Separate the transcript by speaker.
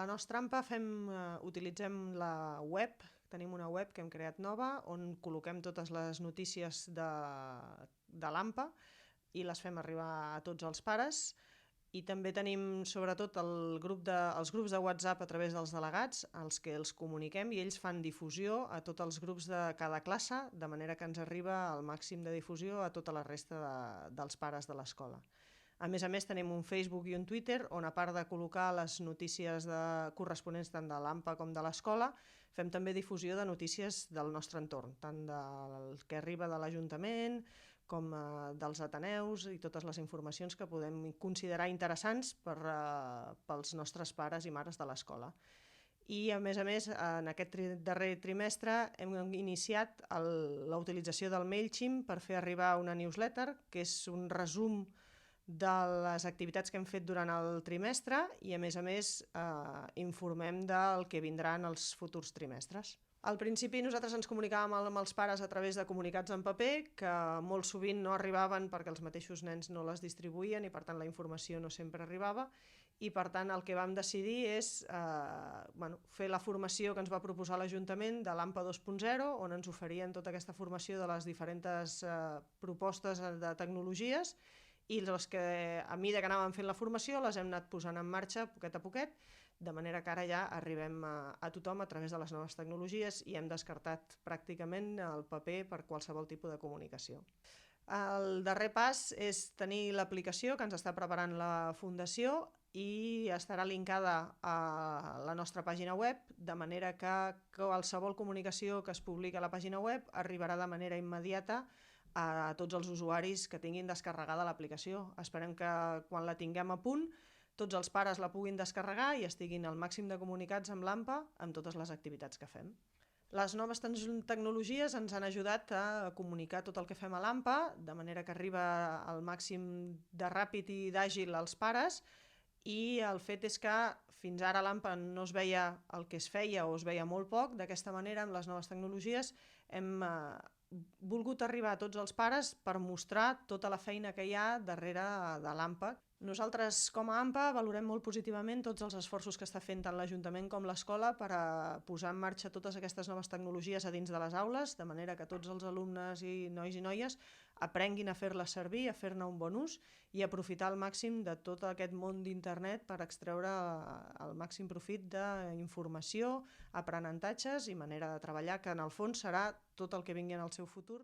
Speaker 1: la nostra AMPA utilitzem la web, tenim una web que hem creat nova on col·loquem totes les notícies de l'AMPA i les fem arribar a tots els pares. I també tenim, sobretot, els grups de WhatsApp a través dels delegats, als que els comuniquem i ells fan difusió a tots els grups de cada classe, de manera que ens arriba el màxim de difusió a tota la resta dels pares de l'escola. A més, tenim un Facebook i un Twitter on, a part de col·locar les notícies corresponents tant de l'AMPA com de l'escola, fem també difusió de notícies del nostre entorn, tant del que arriba de l'Ajuntament com dels ateneus i totes les informacions que podem considerar interessants pels nostres pares i mares de l'escola. I, a més, en aquest darrer trimestre hem iniciat la utilització del MailChimp per fer arribar una newsletter, que és un resum de les activitats que hem fet durant el trimestre i, a més, informem del que vindrà en els futurs trimestres. Al principi nosaltres ens comunicàvem amb els pares a través de comunicats en paper, que molt sovint no arribaven perquè els mateixos nens no les distribuïen i, per tant, la informació no sempre arribava. I, per tant, el que vam decidir és fer la formació que ens va proposar l'Ajuntament de l'AMPA 2.0, on ens oferien tota aquesta formació de les diferents propostes de tecnologies, i els que, a mesura que anàvem fent la formació, les hem anat posant en marxa poquet a poquet, de manera que ara ja arribem a tothom a través de les noves tecnologies i hem descartat pràcticament el paper per qualsevol tipus de comunicació. El darrer pas és tenir l'aplicació que ens està preparant la Fundació i estarà linkada a la nostra pàgina web, de manera que qualsevol comunicació que es publica a la pàgina web arribarà de manera immediata a tots els usuaris que tinguin descarregada l'aplicació. Esperem que quan la tinguem a punt tots els pares la puguin descarregar i estiguin al màxim de comunicats amb l'AMPA amb totes les activitats que fem. Les noves tecnologies ens han ajudat a comunicar tot el que fem a l'AMPA, de manera que arriba al màxim de ràpid i d'àgil als pares, i el fet és que fins ara a l'AMPA no es veia el que es feia o es veia molt poc. D'aquesta manera, amb les noves tecnologies, hem volgut arribar a tots els pares per mostrar tota la feina que hi ha darrere de l'AMPA. Nosaltres, com a AMPA, valorem molt positivament tots els esforços que està fent tant l'Ajuntament com l'escola per posar en marxa totes aquestes noves tecnologies a dins de les aules, de manera que tots els alumnes i nois i noies aprenguin a fer-les servir, a fer-ne un bon ús i aprofitar al màxim de tot aquest món d'internet per extreure el màxim profit d'informació, aprenentatges i manera de treballar, que en el fons serà tot el que vingui en el seu futur.